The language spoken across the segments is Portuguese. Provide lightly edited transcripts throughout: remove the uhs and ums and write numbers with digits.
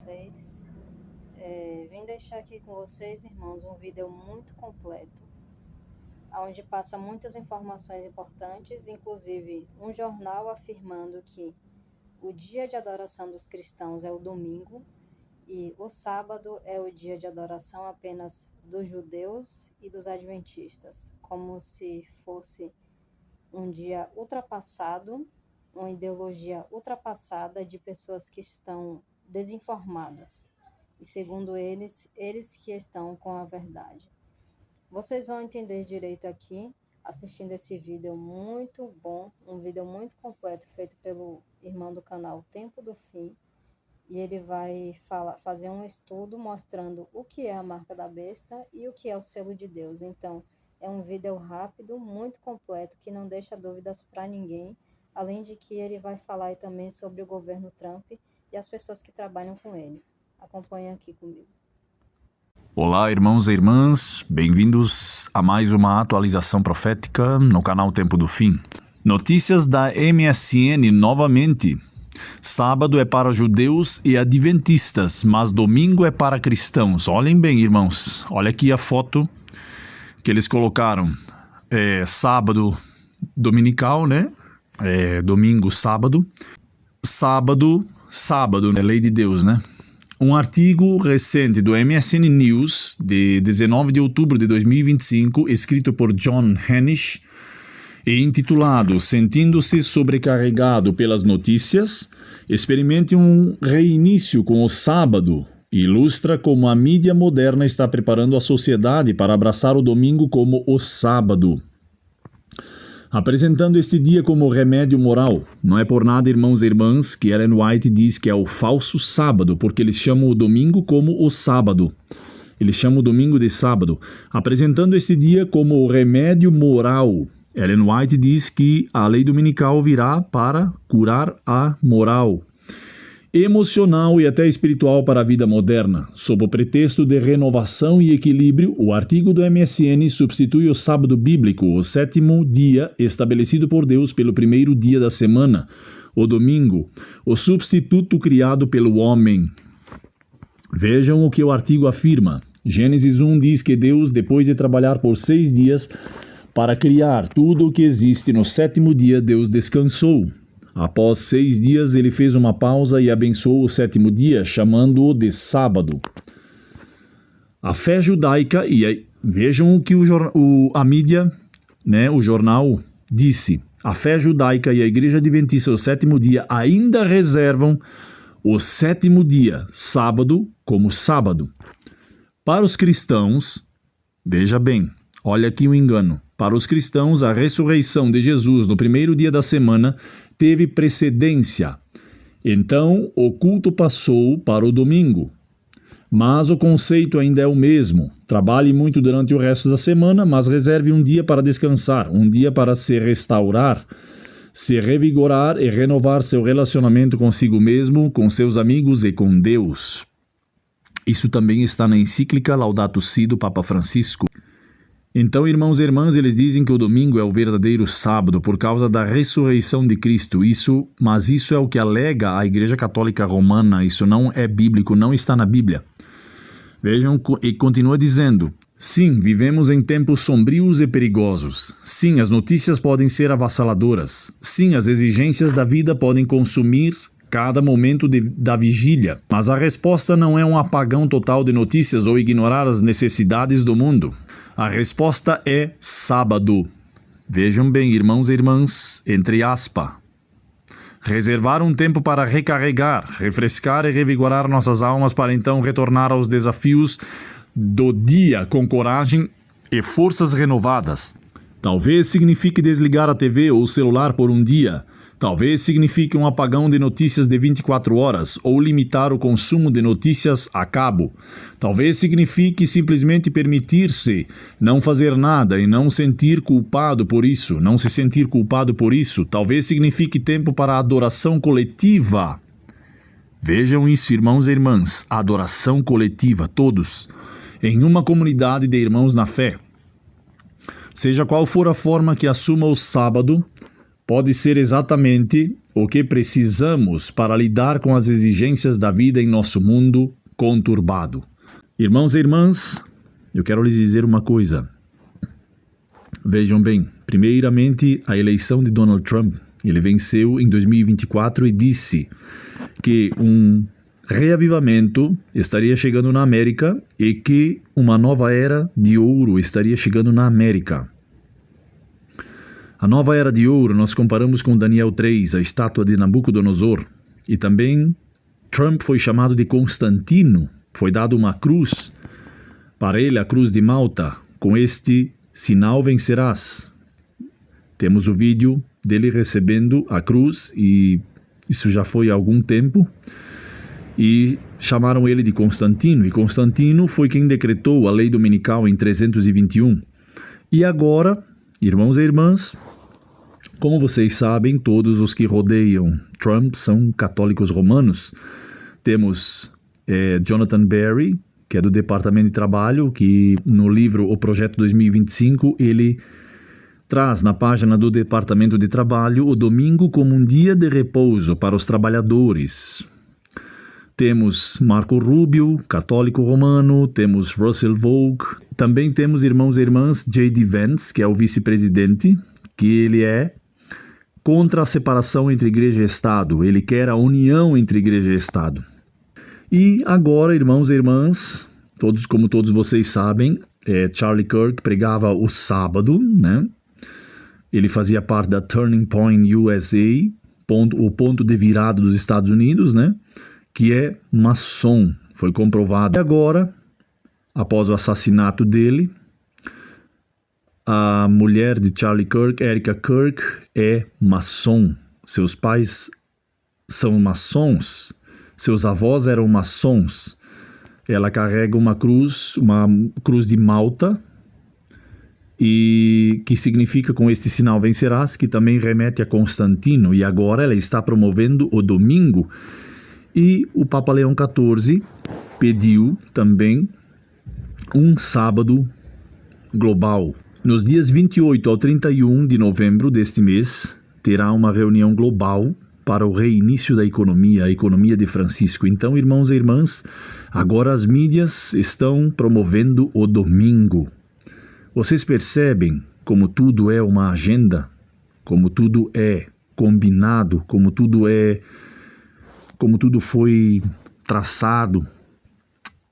Vocês. Vim deixar aqui com vocês, irmãos, um vídeo muito completo, onde passa muitas informações importantes, inclusive um jornal afirmando que o dia de adoração dos cristãos é o domingo e o sábado é o dia de adoração apenas dos judeus e dos adventistas, como se fosse um dia ultrapassado, uma ideologia ultrapassada de pessoas que estão desinformadas. E segundo eles que estão com a verdade. Vocês vão entender direito aqui, assistindo esse vídeo muito bom, um vídeo muito completo feito pelo irmão do canal Tempo do Fim. E ele vai fazer um estudo mostrando o que é a marca da besta e o que é o selo de Deus. Então, é um vídeo rápido, muito completo, que não deixa dúvidas para ninguém. Além de que ele vai falar também sobre o governo Trump e as pessoas que trabalham com ele. Acompanhe aqui comigo. Olá, irmãos e irmãs, bem-vindos a mais uma atualização profética no canal Tempo do Fim. Notícias da MSN novamente. Sábado é para judeus e adventistas, mas domingo é para cristãos. Olhem bem, irmãos, olha aqui a foto que eles colocaram. Sábado dominical, né? Domingo, sábado. Sábado, é lei de Deus, né? Um artigo recente do MSN News, de 19 de outubro de 2025, escrito por John Hanisch, e intitulado Sentindo-se sobrecarregado pelas notícias, experimente um reinício com o sábado, ilustra como a mídia moderna está preparando a sociedade para abraçar o domingo como o sábado, apresentando este dia como remédio moral. Não é por nada, irmãos e irmãs, que Ellen White diz que é o falso sábado, porque eles chamam o domingo como o sábado. Eles chamam o domingo de sábado, apresentando este dia como o remédio moral. Ellen White diz que a lei dominical virá para curar a moral emocional e até espiritual para a vida moderna. Sob o pretexto de renovação e equilíbrio, o artigo do MSN substitui o sábado bíblico, o sétimo dia estabelecido por Deus pelo primeiro dia da semana, o domingo, o substituto criado pelo homem. Vejam o que o artigo afirma. Gênesis 1 diz que Deus, depois de trabalhar por 6 dias para criar tudo o que existe, no sétimo dia Deus descansou. Após 6 dias, ele fez uma pausa e abençoou o sétimo dia, chamando-o de sábado. A fé judaica, vejam o que a mídia, o jornal, disse. A fé judaica e a igreja adventista do sétimo dia ainda reservam o sétimo dia, sábado, como sábado. Para os cristãos, veja bem, olha aqui o engano. Para os cristãos, a ressurreição de Jesus no primeiro dia da semana teve precedência. Então, o culto passou para o domingo. Mas o conceito ainda é o mesmo. Trabalhe muito durante o resto da semana, mas reserve um dia para descansar, um dia para se restaurar, se revigorar e renovar seu relacionamento consigo mesmo, com seus amigos e com Deus. Isso também está na encíclica Laudato Si do Papa Francisco. Então, irmãos e irmãs, eles dizem que o domingo é o verdadeiro sábado por causa da ressurreição de Cristo. Mas isso é o que alega a Igreja Católica Romana. Isso não é bíblico, não está na Bíblia. Vejam, e continua dizendo: sim, vivemos em tempos sombrios e perigosos. Sim, as notícias podem ser avassaladoras. Sim, as exigências da vida podem consumir cada momento da vigília. Mas a resposta não é um apagão total de notícias ou ignorar as necessidades do mundo. A resposta é sábado. Vejam bem, irmãos e irmãs, entre aspas. Reservar um tempo para recarregar, refrescar e revigorar nossas almas para então retornar aos desafios do dia com coragem e forças renovadas. Talvez signifique desligar a TV ou o celular por um dia. Talvez signifique um apagão de notícias de 24 horas ou limitar o consumo de notícias a cabo. Talvez signifique simplesmente permitir-se não fazer nada e não sentir culpado por isso, não se sentir culpado por isso. Talvez signifique tempo para a adoração coletiva. Vejam isso, irmãos e irmãs, adoração coletiva, todos, em uma comunidade de irmãos na fé. Seja qual for a forma que assuma o sábado, pode ser exatamente o que precisamos para lidar com as exigências da vida em nosso mundo conturbado. Irmãos e irmãs, eu quero lhes dizer uma coisa. Vejam bem, primeiramente, a eleição de Donald Trump. Ele venceu em 2024 e disse que um reavivamento estaria chegando na América e que uma nova era de ouro estaria chegando na América. A nova era de ouro nós comparamos com Daniel 3, a estátua de Nabucodonosor. E também Trump foi chamado de Constantino. Foi dado uma cruz para ele, a cruz de Malta. Com este sinal vencerás. Temos o vídeo dele recebendo a cruz e isso já foi há algum tempo. E chamaram ele de Constantino. E Constantino foi quem decretou a lei dominical em 321. E agora, irmãos e irmãs, como vocês sabem, todos os que rodeiam Trump são católicos romanos. Temos Jonathan Berry, que é do Departamento de Trabalho, que no livro O Projeto 2025, ele traz na página do Departamento de Trabalho o domingo como um dia de repouso para os trabalhadores. Temos Marco Rubio, católico romano, temos Russell Vogue, também temos, irmãos e irmãs, J.D. Vance, que é o vice-presidente, que ele é contra a separação entre igreja e Estado, ele quer a união entre igreja e Estado. E agora, irmãos e irmãs, como todos vocês sabem, Charlie Kirk pregava o sábado, né? Ele fazia parte da Turning Point USA, o ponto de virada dos Estados Unidos, né? Que é maçom, foi comprovado. E agora, após o assassinato dele, a mulher de Charlie Kirk, Erica Kirk, é maçom. Seus pais são maçons, seus avós eram maçons. Ela carrega uma cruz de Malta, e que significa com este sinal vencerás, que também remete a Constantino. E agora ela está promovendo o domingo. E o Papa Leão XIV pediu também um sábado global. Nos dias 28 ao 31 de novembro deste mês, terá uma reunião global para o reinício da economia, a economia de Francisco. Então, irmãos e irmãs, agora as mídias estão promovendo o domingo. Vocês percebem como tudo é uma agenda? Como tudo é combinado? Como tudo foi traçado?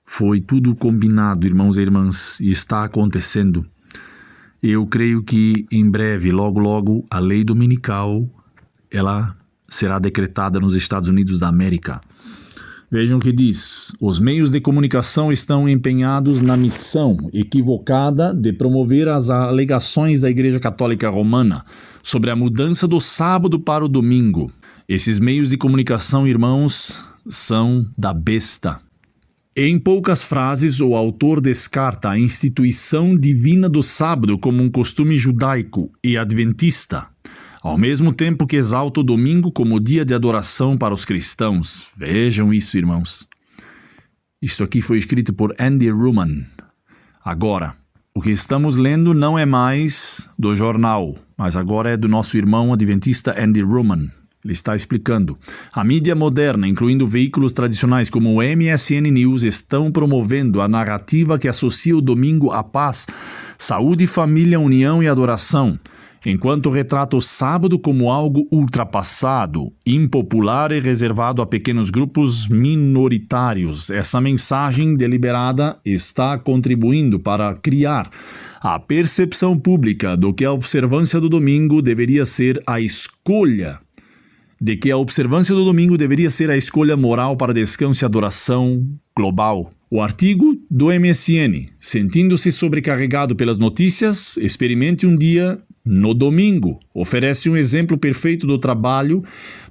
Foi tudo combinado, irmãos e irmãs, e está acontecendo. Eu creio que em breve, logo, a lei dominical, ela será decretada nos Estados Unidos da América. Vejam o que diz: os meios de comunicação estão empenhados na missão equivocada de promover as alegações da Igreja Católica Romana sobre a mudança do sábado para o domingo. Esses meios de comunicação, irmãos, são da besta. Em poucas frases, o autor descarta a instituição divina do sábado como um costume judaico e adventista, ao mesmo tempo que exalta o domingo como dia de adoração para os cristãos. Vejam isso, irmãos. Isso aqui foi escrito por Andy Ruman. Agora, o que estamos lendo não é mais do jornal, mas agora é do nosso irmão adventista Andy Ruman. Ele está explicando. A mídia moderna, incluindo veículos tradicionais como o MSN News, estão promovendo a narrativa que associa o domingo à paz, saúde, família, união e adoração, enquanto retrata o sábado como algo ultrapassado, impopular e reservado a pequenos grupos minoritários. Essa mensagem deliberada está contribuindo para criar a percepção pública de que a observância do domingo deveria ser a escolha moral para descanso e adoração global. O artigo do MSN, sentindo-se sobrecarregado pelas notícias, experimente um dia no domingo, oferece um exemplo perfeito do trabalho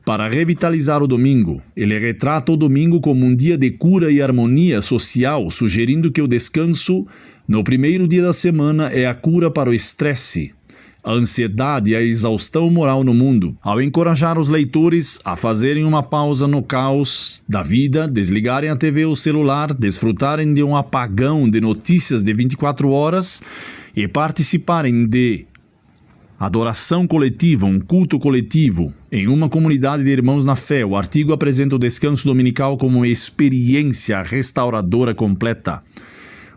para revitalizar o domingo. Ele retrata o domingo como um dia de cura e harmonia social, sugerindo que o descanso no primeiro dia da semana é a cura para o estresse, a ansiedade e a exaustão moral no mundo. Ao encorajar os leitores a fazerem uma pausa no caos da vida, desligarem a TV ou o celular, desfrutarem de um apagão de notícias de 24 horas e participarem de Adoração coletiva, um culto coletivo, em uma comunidade de irmãos na fé. O artigo apresenta o descanso dominical como uma experiência restauradora completa,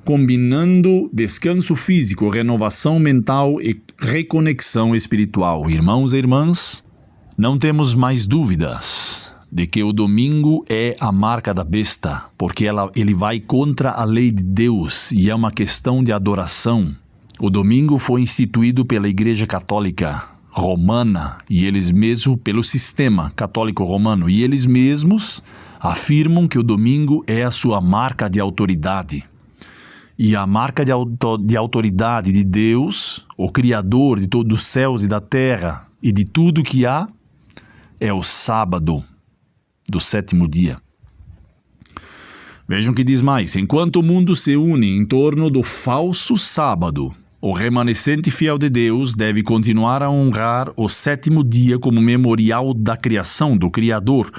combinando descanso físico, renovação mental e reconexão espiritual. Irmãos e irmãs, não temos mais dúvidas de que o domingo é a marca da besta, porque ele vai contra a lei de Deus e é uma questão de adoração. O domingo foi instituído pela Igreja Católica Romana e eles mesmos, pelo sistema católico romano, e eles mesmos afirmam que o domingo é a sua marca de autoridade. E a marca de autoridade de Deus, o Criador de todos os céus e da terra e de tudo que há, é o sábado do 7º dia. Vejam o que diz mais. Enquanto o mundo se une em torno do falso sábado, o remanescente fiel de Deus deve continuar a honrar o 7º dia como memorial da criação, do Criador,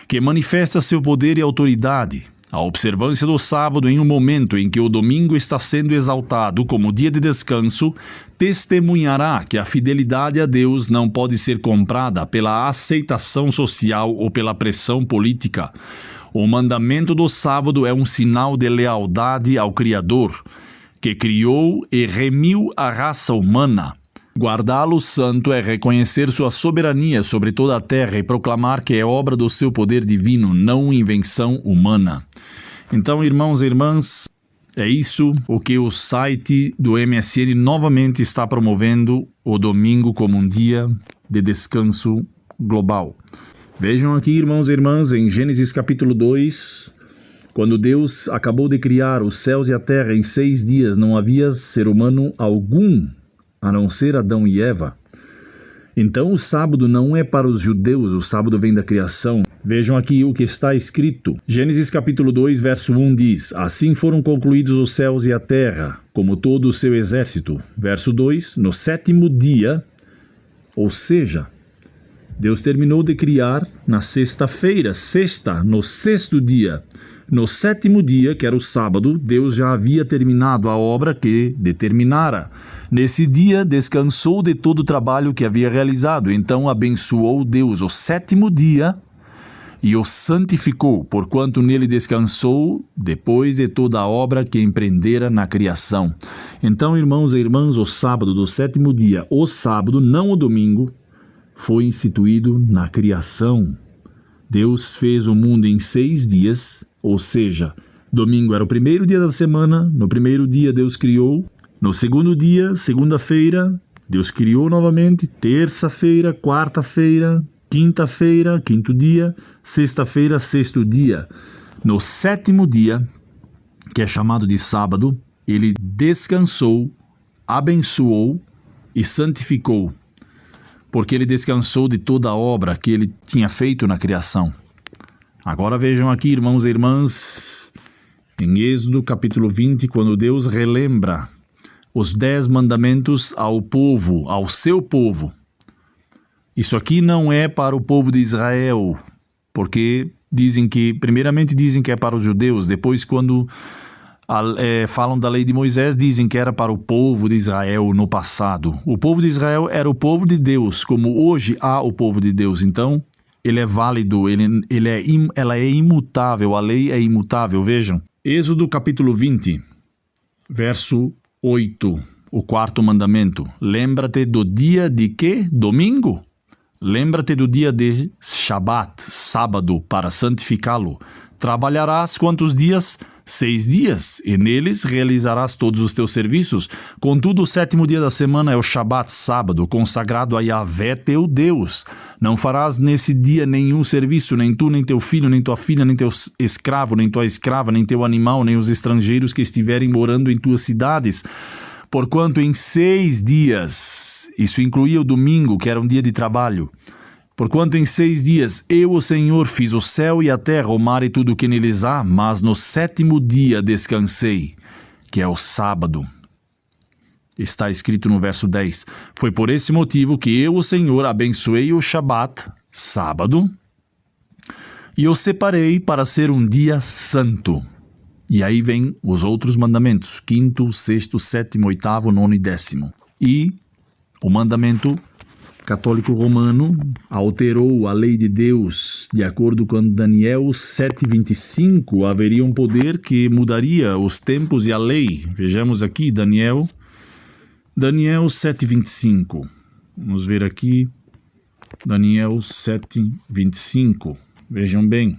que manifesta seu poder e autoridade. A observância do sábado em um momento em que o domingo está sendo exaltado como dia de descanso testemunhará que a fidelidade a Deus não pode ser comprada pela aceitação social ou pela pressão política. O mandamento do sábado é um sinal de lealdade ao Criador, que criou e remiu a raça humana. Guardá-lo santo é reconhecer sua soberania sobre toda a terra e proclamar que é obra do seu poder divino, não invenção humana. Então, irmãos e irmãs, é isso o que o site do MSN novamente está promovendo, o domingo como um dia de descanso global. Vejam aqui, irmãos e irmãs, em Gênesis capítulo 2, quando Deus acabou de criar os céus e a terra em 6 dias, não havia ser humano algum, a não ser Adão e Eva. Então o sábado não é para os judeus, o sábado vem da criação. Vejam aqui o que está escrito. Gênesis capítulo 2, verso 1 diz: Assim foram concluídos os céus e a terra, como todo o seu exército. Verso 2, no 7º dia, ou seja, Deus terminou de criar na sexta-feira, no 6º dia. No 7º dia, que era o sábado, Deus já havia terminado a obra que determinara. Nesse dia, descansou de todo o trabalho que havia realizado. Então, abençoou Deus o 7º dia e o santificou, porquanto nele descansou depois de toda a obra que empreendera na criação. Então, irmãos e irmãs, o sábado do 7º dia, o sábado, não o domingo, foi instituído na criação. Deus fez o mundo em 6 dias, ou seja, domingo era o primeiro dia da semana, no primeiro dia Deus criou, no 2º dia, segunda-feira, Deus criou novamente, terça-feira, quarta-feira, quinta-feira, 5º dia, sexta-feira, 6º dia. No 7º dia, que é chamado de sábado, ele descansou, abençoou e santificou, porque ele descansou de toda a obra que ele tinha feito na criação. Agora vejam aqui, irmãos e irmãs, em Êxodo capítulo 20, quando Deus relembra os 10 mandamentos ao povo, ao seu povo. Isso aqui não é para o povo de Israel, porque primeiramente dizem que é para os judeus, depois quando falam da lei de Moisés, dizem que era para o povo de Israel no passado. O povo de Israel era o povo de Deus, como hoje há o povo de Deus. Então, ele é válido, ela é imutável, a lei é imutável. Vejam, Êxodo capítulo 20, verso 8, o 4º mandamento. Lembra-te do dia de quê? Domingo? Lembra-te do dia de Shabat, sábado, para santificá-lo. Trabalharás quantos dias? 6 dias, e neles realizarás todos os teus serviços. Contudo, o 7º dia da semana é o Shabat, sábado, consagrado a Yahvé teu Deus. Não farás nesse dia nenhum serviço, nem tu, nem teu filho, nem tua filha, nem teu escravo, nem tua escrava, nem teu animal, nem os estrangeiros que estiverem morando em tuas cidades. Porquanto em 6 dias, isso incluía o domingo, que era um dia de trabalho, porquanto em 6 dias eu, o Senhor, fiz o céu e a terra, o mar e tudo o que neles há, mas no 7º dia descansei, que é o sábado. Está escrito no verso 10. Foi por esse motivo que eu, o Senhor, abençoei o Shabat, sábado, e o separei para ser um dia santo. E aí vem os outros mandamentos, 5º, 6º, 7º, 8º, 9º e 10º. E O mandamento católico romano alterou a lei de Deus. De acordo com Daniel 7:25, haveria um poder que mudaria os tempos e a lei. Vejamos aqui Daniel 7:25. Vamos ver aqui Daniel 7:25. Vejam bem.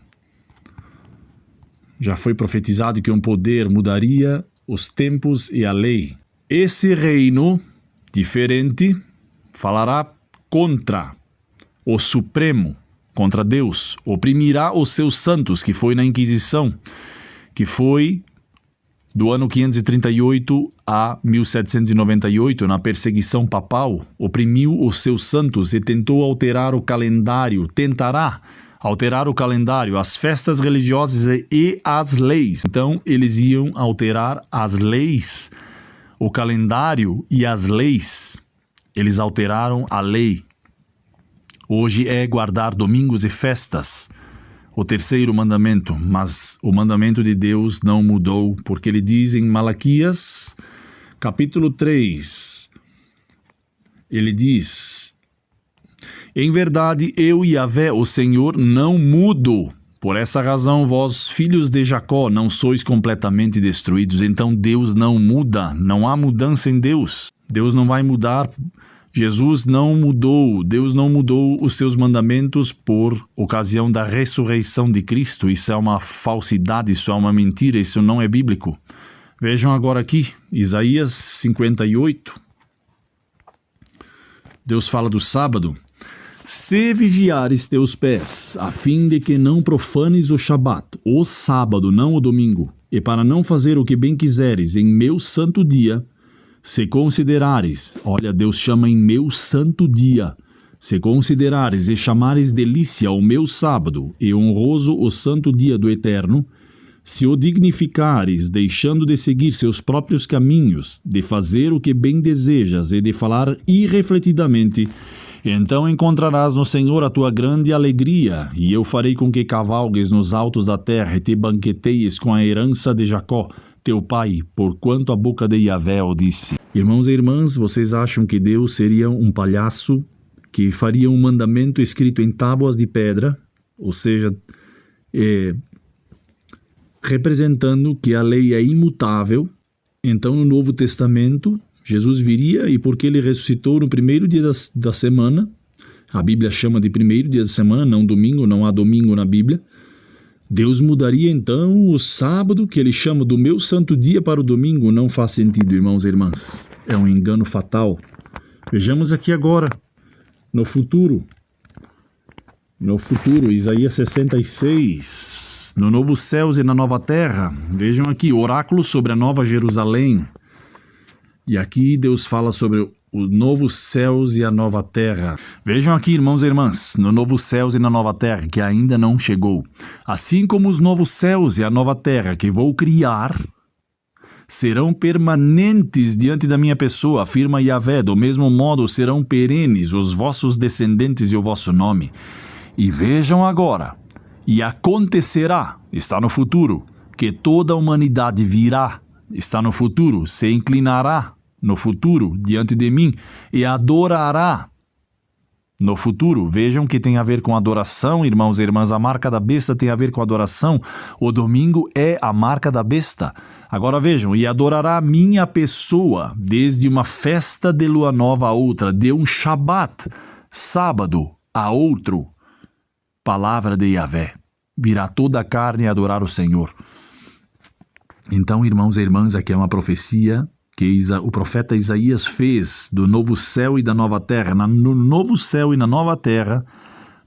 Já foi profetizado que um poder mudaria os tempos e a lei. Esse reino diferente falará contra o Supremo, contra Deus, oprimirá os seus santos, que foi na Inquisição, que foi do ano 538 a 1798, na perseguição papal, oprimiu os seus santos e tentou alterar o calendário, tentará alterar o calendário, as festas religiosas e as leis. Então, eles iam alterar as leis, o calendário e as leis. Eles alteraram a lei. Hoje é guardar domingos e festas, o terceiro mandamento, mas o mandamento de Deus não mudou, porque ele diz em Malaquias, capítulo 3, ele diz: em verdade, eu, Yahvé, o Senhor, não mudo. Por essa razão, vós, filhos de Jacó, não sois completamente destruídos. Então, Deus não muda. Não há mudança em Deus. Deus não vai mudar. Jesus não mudou. Deus não mudou os seus mandamentos por ocasião da ressurreição de Cristo. Isso é uma falsidade, isso é uma mentira, isso não é bíblico. Vejam agora aqui, Isaías 58. Deus fala do sábado. Se vigiares teus pés, a fim de que não profanes o Shabat, o sábado, não o domingo, e para não fazer o que bem quiseres em meu santo dia, se considerares, olha, Deus chama em meu santo dia, se considerares e chamares delícia o meu sábado e honroso o santo dia do Eterno, se o dignificares, deixando de seguir seus próprios caminhos, de fazer o que bem desejas e de falar irrefletidamente, então encontrarás no Senhor a tua grande alegria, e eu farei com que cavalgues nos altos da terra e te banqueteies com a herança de Jacó, teu pai, porquanto a boca de Yahvé o disse. Irmãos e irmãs, vocês acham que Deus seria um palhaço que faria um mandamento escrito em tábuas de pedra, ou seja, representando que a lei é imutável? Então no Novo Testamento Jesus viria, e porque ele ressuscitou no primeiro dia da semana, a Bíblia chama de primeiro dia da semana, não domingo, não há domingo na Bíblia, Deus mudaria então o sábado, que ele chama do meu santo dia, para o domingo. Não faz sentido, irmãos e irmãs. É um engano fatal. Vejamos aqui agora, no futuro, Isaías 66, no novo céus e na nova terra. Vejam aqui, oráculo sobre a nova Jerusalém. E aqui Deus fala sobre os novos céus e a nova terra. Vejam aqui, irmãos e irmãs, no novo céus e na nova terra, que ainda não chegou. Assim como os novos céus e a nova terra que vou criar serão permanentes diante da minha pessoa, afirma Yahvé, do mesmo modo serão perenes os vossos descendentes e o vosso nome. E vejam agora, e acontecerá, está no futuro, que toda a humanidade virá, está no futuro, se inclinará no futuro diante de mim e adorará no futuro. Vejam que tem a ver com adoração, irmãos e irmãs. A marca da besta tem a ver com adoração. O domingo é a marca da besta. Agora vejam, e adorará a minha pessoa, desde uma festa de lua nova a outra, de um Shabat, sábado, a outro. Palavra de Yahvé. Virá toda a carne a adorar o Senhor. Então, irmãos e irmãs, aqui é uma profecia que o profeta Isaías fez do novo céu e da nova terra. No novo céu e na nova terra,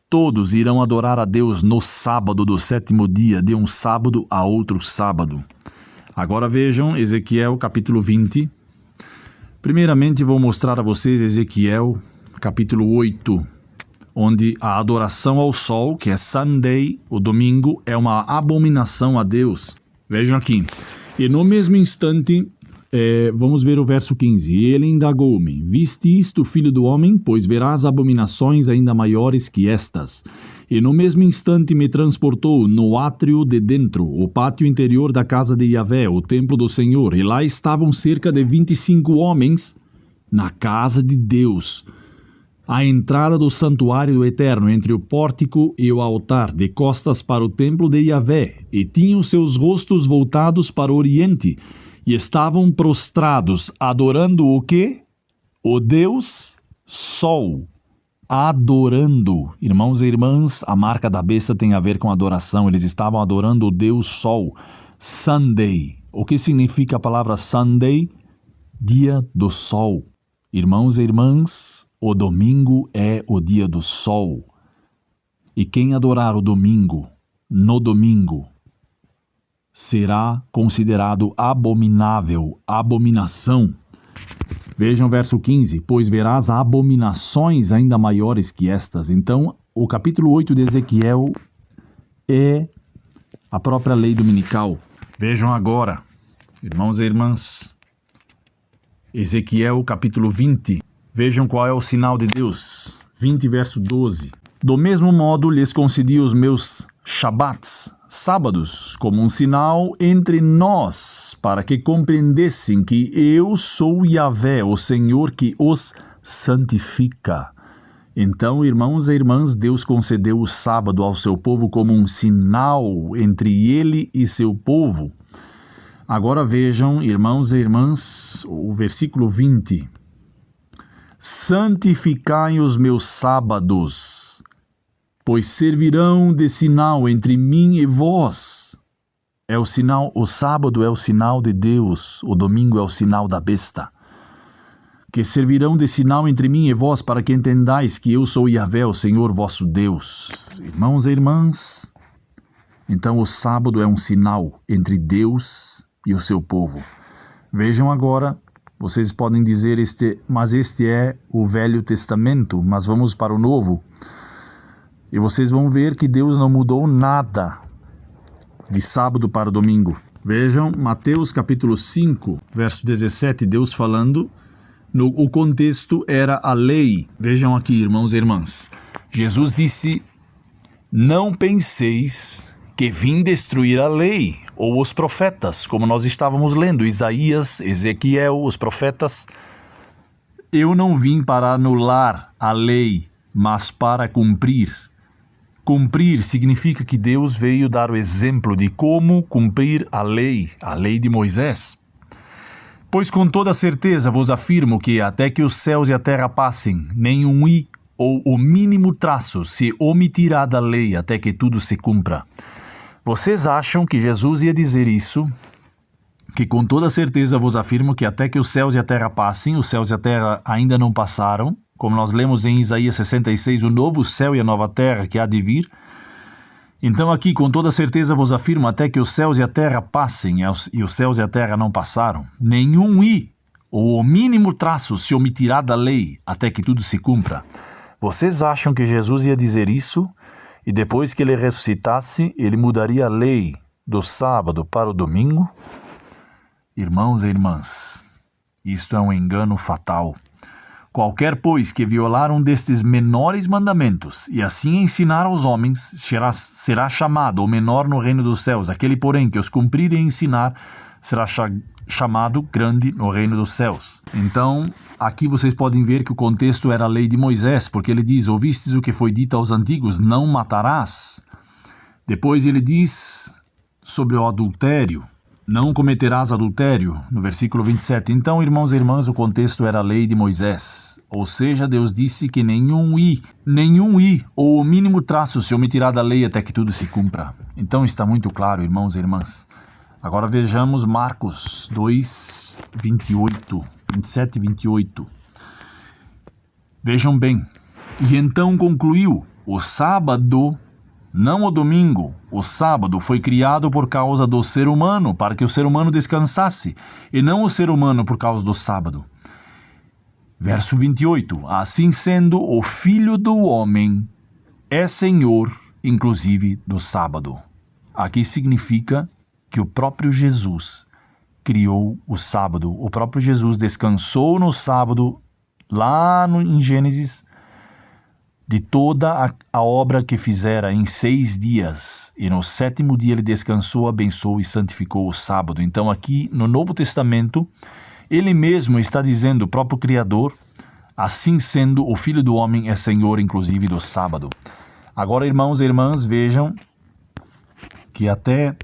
todos irão adorar a Deus no sábado do sétimo dia, de um sábado a outro sábado. Agora vejam Ezequiel capítulo 20. Primeiramente vou mostrar a vocês Ezequiel capítulo 8, onde a adoração ao sol, que é Sunday, o domingo, é uma abominação a Deus. Vejam aqui. E no mesmo instante, vamos ver o verso 15. E ele indagou-me: viste isto, filho do homem? Pois verás abominações ainda maiores que estas. E no mesmo instante me transportou no átrio de dentro, o pátio interior da casa de Yahvé, o templo do Senhor. E lá estavam cerca de 25 homens, na casa de Deus, à entrada do santuário do Eterno, entre o pórtico e o altar, de costas para o templo de Yahvé, e tinham seus rostos voltados para o oriente, e estavam prostrados, adorando o quê? O Deus Sol. Adorando. Irmãos e irmãs, a marca da besta tem a ver com adoração. Eles estavam adorando o Deus Sol. Sunday. O que significa a palavra Sunday? Dia do Sol. Irmãos e irmãs, o domingo é o dia do sol. E quem adorar o domingo, no domingo, será considerado abominável, abominação. Vejam o verso 15. Pois verás abominações ainda maiores que estas. Então, o capítulo 8 de Ezequiel é a própria lei dominical. Vejam agora, irmãos e irmãs, Ezequiel capítulo 20. Vejam qual é o sinal de Deus. 20, verso 12. Do mesmo modo lhes concedi os meus Shabats, sábados, como um sinal entre nós, para que compreendessem que eu sou Yahvé, o Senhor que os santifica. Então, irmãos e irmãs, Deus concedeu o sábado ao seu povo como um sinal entre ele e seu povo. Agora vejam, irmãos e irmãs, o versículo 20. Santificai os meus sábados, pois servirão de sinal entre mim e vós. É o sinal, o sábado é o sinal de Deus, o domingo é o sinal da besta. Que servirão de sinal entre mim e vós, para que entendais que eu sou Yahvé, o Senhor vosso Deus. Irmãos e irmãs, então o sábado é um sinal entre Deus e o seu povo. Vejam agora, vocês podem dizer, mas este é o Velho Testamento, mas vamos para o Novo. E vocês vão ver que Deus não mudou nada de sábado para domingo. Vejam, Mateus capítulo 5, verso 17, Deus falando, o contexto era a lei. Vejam aqui, irmãos e irmãs. Jesus disse, não penseis que vim destruir a lei ou os profetas, como nós estávamos lendo, Isaías, Ezequiel, os profetas. Eu não vim para anular a lei, mas para cumprir. Cumprir significa que Deus veio dar o exemplo de como cumprir a lei de Moisés. Pois com toda certeza vos afirmo que até que os céus e a terra passem, nenhum i ou o mínimo traço se omitirá da lei até que tudo se cumpra. Vocês acham que Jesus ia dizer isso? Que com toda certeza vos afirmo que até que os céus e a terra passem, os céus e a terra ainda não passaram, como nós lemos em Isaías 66, o novo céu e a nova terra que há de vir. Então aqui, com toda certeza vos afirmo, até que os céus e a terra passem, e os céus e a terra não passaram, nenhum i, ou o mínimo traço, se omitirá da lei, até que tudo se cumpra. Vocês acham que Jesus ia dizer isso? E depois que ele ressuscitasse, ele mudaria a lei do sábado para o domingo? Irmãos e irmãs, isto é um engano fatal. Qualquer, pois, que violar um destes menores mandamentos e assim ensinar aos homens, será chamado o menor no reino dos céus. Aquele, porém, que os cumprir e ensinar, será chamado grande no reino dos céus. Então, aqui vocês podem ver que o contexto era a lei de Moisés, porque ele diz, ouvistes o que foi dito aos antigos, não matarás. Depois ele diz sobre o adultério, não cometerás adultério, no versículo 27. Então, irmãos e irmãs, o contexto era a lei de Moisés. Ou seja, Deus disse que nenhum i, ou o mínimo traço se omitirá da lei até que tudo se cumpra. Então está muito claro, irmãos e irmãs. Agora vejamos Marcos 2, 27 e 28. Vejam bem. E então concluiu, o sábado, não o domingo, o sábado foi criado por causa do ser humano, para que o ser humano descansasse, e não o ser humano por causa do sábado. Verso 28. Assim sendo, o Filho do Homem é Senhor, inclusive do sábado. Aqui significa que o próprio Jesus criou o sábado. O próprio Jesus descansou no sábado, lá em Gênesis, de toda a obra que fizera em 6 dias. E no 7º dia ele descansou, abençoou e santificou o sábado. Então aqui no Novo Testamento, Ele mesmo está dizendo, o próprio Criador, assim sendo, o Filho do Homem é Senhor, inclusive, do sábado. Agora, irmãos e irmãs, vejam que até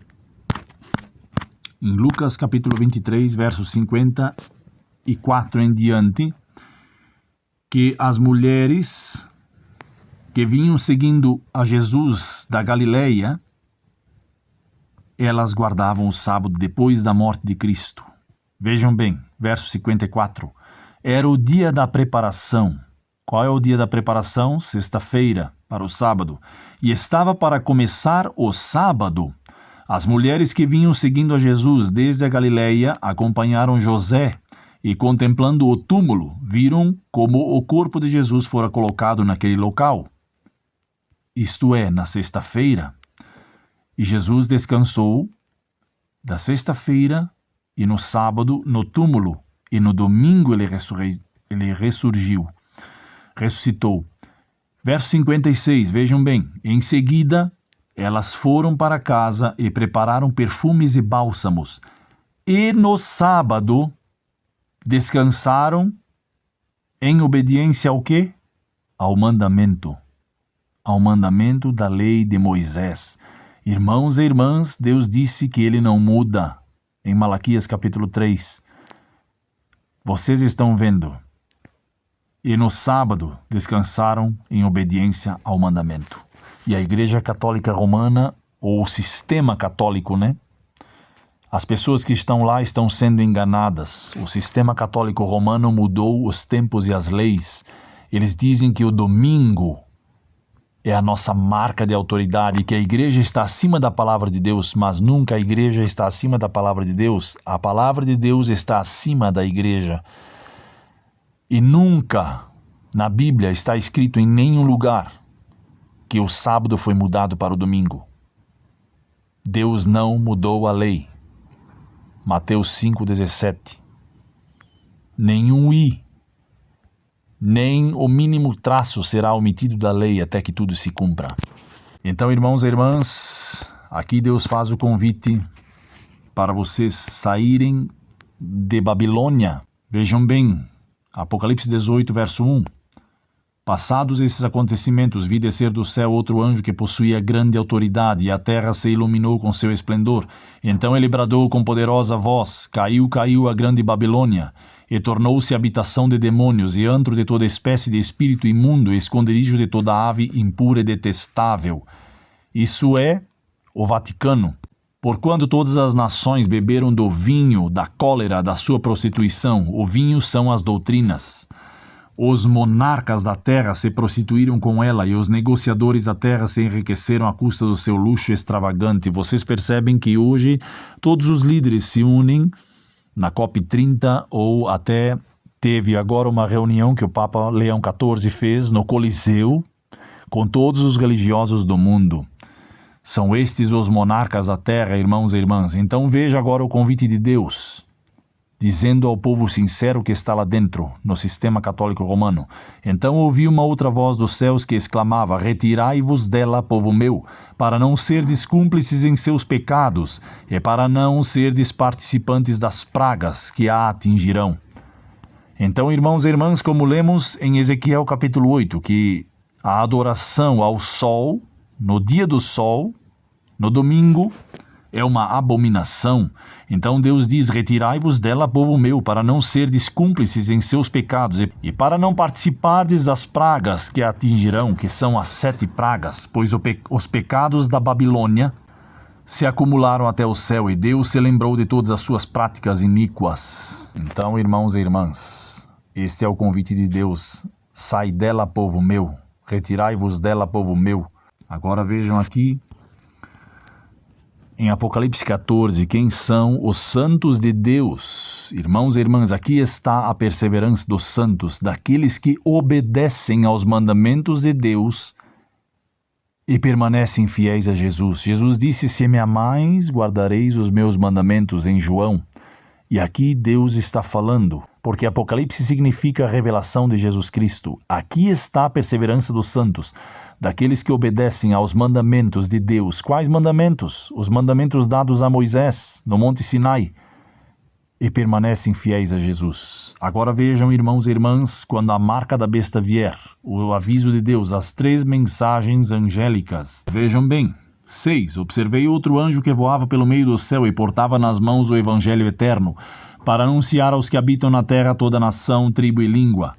em Lucas capítulo 23, versos 54 em diante, que as mulheres que vinham seguindo a Jesus da Galileia, elas guardavam o sábado depois da morte de Cristo. Vejam bem, verso 54. Era o dia da preparação. Qual é o dia da preparação? Sexta-feira, para o sábado. E estava para começar o sábado. As mulheres que vinham seguindo a Jesus desde a Galileia acompanharam José e, contemplando o túmulo, viram como o corpo de Jesus fora colocado naquele local. Isto é, na sexta-feira. E Jesus descansou da sexta-feira e no sábado no túmulo. E no domingo ele ressuscitou. Verso 56, vejam bem. Em seguida, elas foram para casa e prepararam perfumes e bálsamos. E no sábado, descansaram em obediência ao quê? Ao mandamento da lei de Moisés. Irmãos e irmãs, Deus disse que ele não muda. Em Malaquias capítulo 3. Vocês estão vendo. E no sábado descansaram em obediência ao mandamento. E a Igreja Católica Romana, ou o sistema católico, né? As pessoas que estão lá estão sendo enganadas. O sistema católico romano mudou os tempos e as leis. Eles dizem que o domingo é a nossa marca de autoridade, que a igreja está acima da palavra de Deus, mas nunca a igreja está acima da palavra de Deus. A palavra de Deus está acima da igreja. E nunca na Bíblia está escrito em nenhum lugar que o sábado foi mudado para o domingo. Deus não mudou a lei. Mateus 5,17. Nenhum i, nem o mínimo traço será omitido da lei até que tudo se cumpra. Então, irmãos e irmãs, aqui Deus faz o convite para vocês saírem de Babilônia. Vejam bem, Apocalipse 18, verso 1. Passados esses acontecimentos, vi descer do céu outro anjo que possuía grande autoridade, e a terra se iluminou com seu esplendor. Então ele bradou com poderosa voz: Caiu, caiu a grande Babilônia, e tornou-se habitação de demônios, e antro de toda espécie de espírito imundo, e esconderijo de toda ave impura e detestável. Isso é o Vaticano. Porquanto todas as nações beberam do vinho, da cólera, da sua prostituição. O vinho são as doutrinas. Os monarcas da terra se prostituíram com ela, e os negociadores da terra se enriqueceram à custa do seu luxo extravagante. Vocês percebem que hoje todos os líderes se unem na COP30, ou até teve agora uma reunião que o Papa Leão XIV fez no Coliseu, com todos os religiosos do mundo. São estes os monarcas da terra, irmãos e irmãs. Então veja agora o convite de Deus, dizendo ao povo sincero que está lá dentro, no sistema católico romano. Então ouvi uma outra voz dos céus que exclamava: Retirai-vos dela, povo meu, para não serdes cúmplices em seus pecados, e para não serdes participantes das pragas que a atingirão. Então, irmãos e irmãs, como lemos em Ezequiel capítulo 8, que a adoração ao sol, no dia do sol, no domingo, é uma abominação. Então Deus diz: retirai-vos dela, povo meu, para não serdes cúmplices em seus pecados, e para não participardes das pragas que a atingirão, que são as 7 pragas, pois os pecados da Babilônia se acumularam até o céu, e Deus se lembrou de todas as suas práticas iníquas. Então, irmãos e irmãs, este é o convite de Deus: sai dela, povo meu, retirai-vos dela, povo meu. Agora vejam aqui em Apocalipse 14, quem são os santos de Deus. Irmãos e irmãs, aqui está a perseverança dos santos, daqueles que obedecem aos mandamentos de Deus e permanecem fiéis a Jesus. Jesus disse: se me amais, guardareis os meus mandamentos, em João. E aqui Deus está falando, porque Apocalipse significa a revelação de Jesus Cristo. Aqui está a perseverança dos santos, daqueles que obedecem aos mandamentos de Deus. Quais mandamentos? Os mandamentos dados a Moisés no Monte Sinai. e permanecem fiéis a Jesus. Agora vejam, irmãos e irmãs, quando a marca da besta vier, o aviso de Deus, as 3 mensagens angélicas. Vejam bem. 6. Observei outro anjo que voava pelo meio do céu e portava nas mãos o evangelho eterno, para anunciar aos que habitam na terra toda nação, tribo e língua.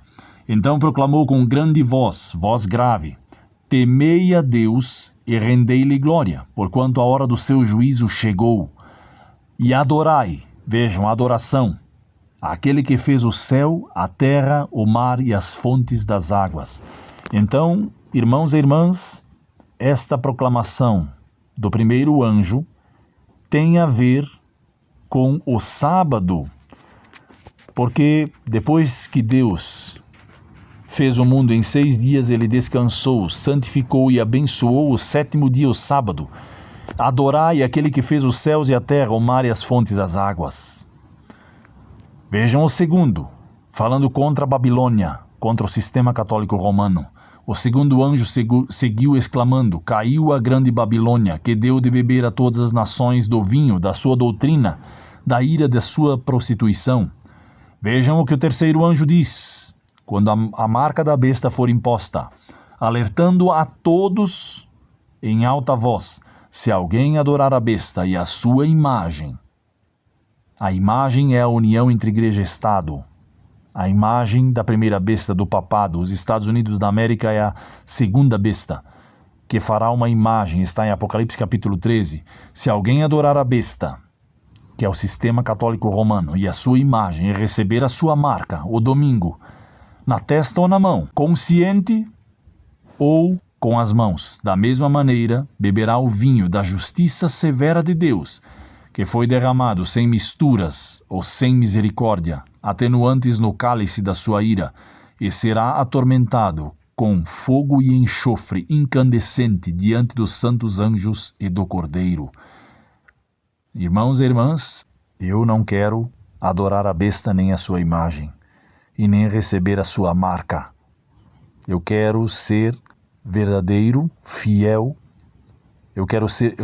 Então proclamou com grande voz, voz grave: temei a Deus e rendei-lhe glória, porquanto a hora do seu juízo chegou. E adorai, vejam, adoração, aquele que fez o céu, a terra, o mar e as fontes das águas. Então, irmãos e irmãs, esta proclamação do primeiro anjo tem a ver com o sábado, porque depois que Deus fez o mundo em 6 dias, ele descansou, santificou e abençoou o 7º dia, o sábado. Adorai aquele que fez os céus e a terra, o mar e as fontes das águas. Vejam o segundo, falando contra a Babilônia, contra o sistema católico romano. O segundo anjo seguiu exclamando: caiu a grande Babilônia, que deu de beber a todas as nações do vinho da sua doutrina, da ira da sua prostituição. Vejam o que o terceiro anjo diz, quando a marca da besta for imposta, alertando a todos em alta voz: se alguém adorar a besta e a sua imagem. A imagem é a união entre igreja e Estado. A imagem da primeira besta do papado, os Estados Unidos da América, é a segunda besta, que fará uma imagem, está em Apocalipse capítulo 13. Se alguém adorar a besta, que é o sistema católico romano, e a sua imagem, e receber a sua marca, o domingo, na testa ou na mão, consciente ou com as mãos, da mesma maneira, beberá o vinho da justiça severa de Deus, que foi derramado sem misturas ou sem misericórdia, atenuantes no cálice da sua ira, e será atormentado com fogo e enxofre incandescente diante dos santos anjos e do Cordeiro. Irmãos e irmãs, eu não quero adorar a besta nem a sua imagem, e nem receber a sua marca. Eu quero ser verdadeiro, fiel. Eu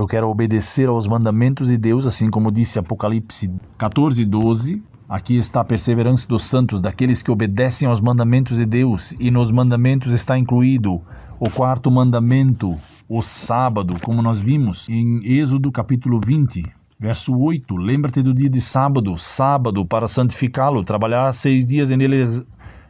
quero obedecer aos mandamentos de Deus, assim como disse Apocalipse 14:12. Aqui está a perseverança dos santos, daqueles que obedecem aos mandamentos de Deus, e nos mandamentos está incluído o 4º mandamento, o sábado, como nós vimos em Êxodo capítulo 20, verso 8. Lembra-te do dia de sábado, sábado para santificá-lo, trabalharás 6 dias e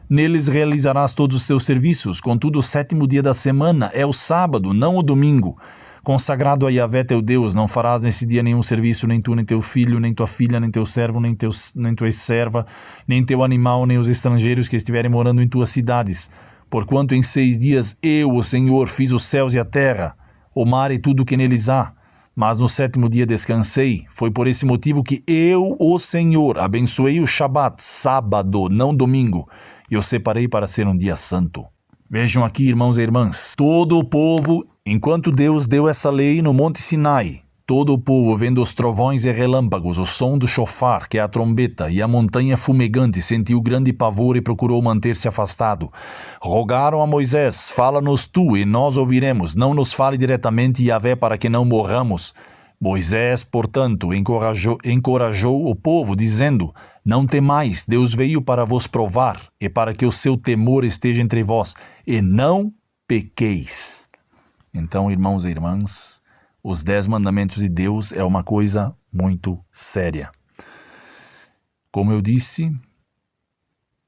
neles realizarás todos os seus serviços. Contudo, o 7º dia da semana é o sábado, não o domingo. Consagrado a Yahvé teu Deus, não farás nesse dia nenhum serviço, nem tu, nem teu filho, nem tua filha, nem teu servo, nem tua serva, nem teu animal, nem os estrangeiros que estiverem morando em tuas cidades. Porquanto em 6 dias eu, o Senhor, fiz os céus e a terra, o mar e tudo o que neles há. Mas no 7º dia descansei. Foi por esse motivo que eu, o Senhor, abençoei o Shabat, sábado, não domingo, e o separei para ser um dia santo. Vejam aqui, irmãos e irmãs, todo o povo, enquanto Deus deu essa lei no Monte Sinai, todo o povo, vendo os trovões e relâmpagos, o som do shofar, que é a trombeta, e a montanha fumegante, sentiu grande pavor e procurou manter-se afastado. Rogaram a Moisés: fala-nos tu e nós ouviremos, não nos fale diretamente, Yahvé, para que não morramos. Moisés, portanto, encorajou o povo, dizendo: não temais, Deus veio para vos provar, e para que o seu temor esteja entre vós, e não pequeis. Então, irmãos e irmãs, os 10 mandamentos de Deus é uma coisa muito séria. Como eu disse,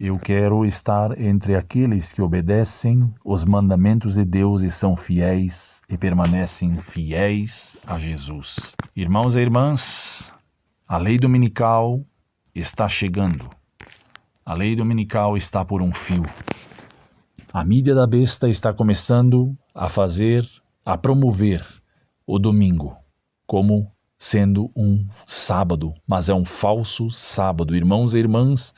eu quero estar entre aqueles que obedecem os mandamentos de Deus e são fiéis e permanecem fiéis a Jesus. Irmãos e irmãs, a lei dominical está chegando. A lei dominical está por um fio. A mídia da besta está começando a promover o domingo como sendo um sábado, mas é um falso sábado. Irmãos e irmãs,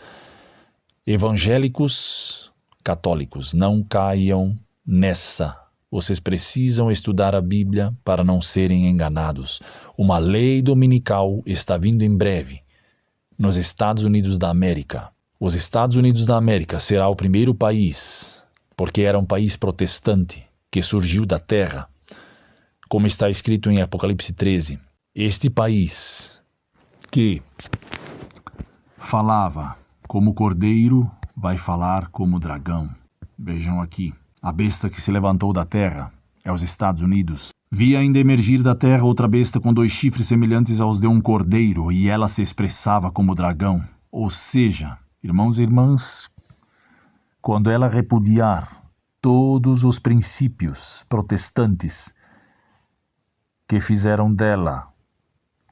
evangélicos, católicos, não caiam nessa. Vocês precisam estudar a Bíblia para não serem enganados. Uma lei dominical está vindo em breve nos Estados Unidos da América. Os Estados Unidos da América será o primeiro país, porque era um país protestante, que surgiu da terra, como está escrito em Apocalipse 13. Este país que falava como cordeiro, vai falar como dragão. Vejam aqui, a besta que se levantou da terra é os Estados Unidos. Vi ainda emergir da terra outra besta com 2 chifres semelhantes aos de um cordeiro, e ela se expressava como dragão. Ou seja, irmãos e irmãs, quando ela repudiar todos os princípios protestantes que fizeram dela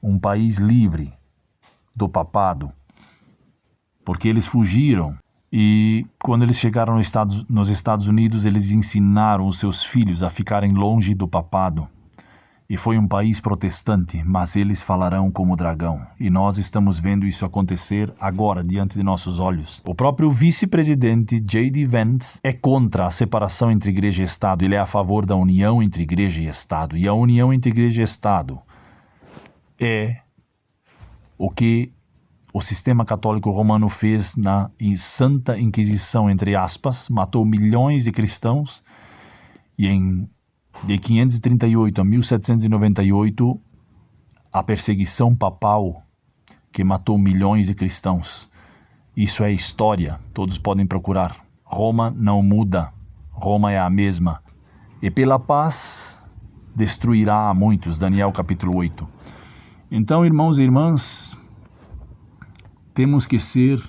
um país livre do papado, porque eles fugiram e quando eles chegaram nos Estados Unidos, eles ensinaram os seus filhos a ficarem longe do papado. E foi um país protestante, mas eles falarão como dragão. E nós estamos vendo isso acontecer agora, diante de nossos olhos. O próprio vice-presidente J.D. Vance é contra a separação entre igreja e Estado. Ele é a favor da união entre igreja e Estado. E a união entre igreja e Estado é o que o sistema católico romano fez na Santa Inquisição, entre aspas, matou milhões de cristãos, e de 538 a 1798, a perseguição papal que matou milhões de cristãos. Isso é história, todos podem procurar. Roma não muda, Roma é a mesma. E pela paz destruirá a muitos, Daniel capítulo 8. Então, irmãos e irmãs, temos que ser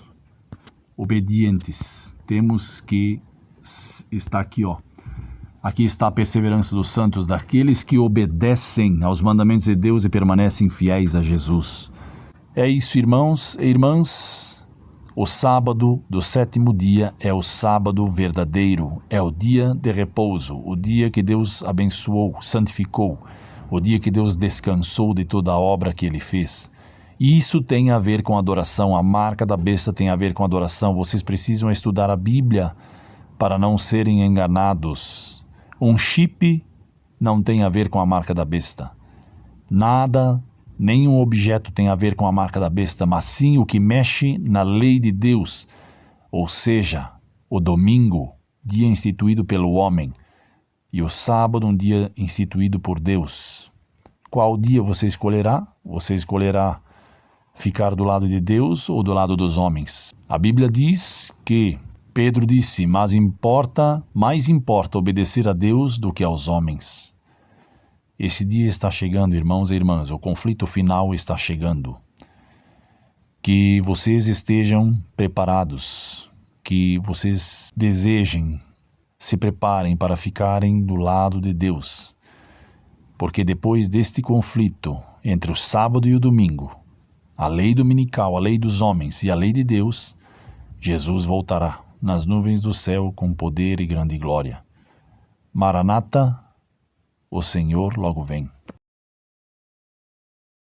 obedientes, temos que estar aqui, ó. Aqui está a perseverança dos santos, daqueles que obedecem aos mandamentos de Deus e permanecem fiéis a Jesus. É isso, irmãos e irmãs. O sábado do 7º dia é o sábado verdadeiro, é o dia de repouso, o dia que Deus abençoou, santificou, o dia que Deus descansou de toda a obra que Ele fez. E isso tem a ver com adoração, a marca da besta tem a ver com adoração. Vocês precisam estudar a Bíblia para não serem enganados. Um chip não tem a ver com a marca da besta. Nada, nenhum objeto tem a ver com a marca da besta, mas sim o que mexe na lei de Deus, ou seja, o domingo, dia instituído pelo homem, e o sábado, um dia instituído por Deus. Qual dia você escolherá? Você escolherá ficar do lado de Deus ou do lado dos homens? A Bíblia diz que Pedro disse, mais importa obedecer a Deus do que aos homens. Esse dia está chegando, irmãos e irmãs, o conflito final está chegando. Que vocês estejam preparados, que vocês desejem, se preparem para ficarem do lado de Deus. Porque depois deste conflito entre o sábado e o domingo, a lei dominical, a lei dos homens e a lei de Deus, Jesus voltará nas nuvens do céu com poder e grande glória. Maranata, o Senhor logo vem.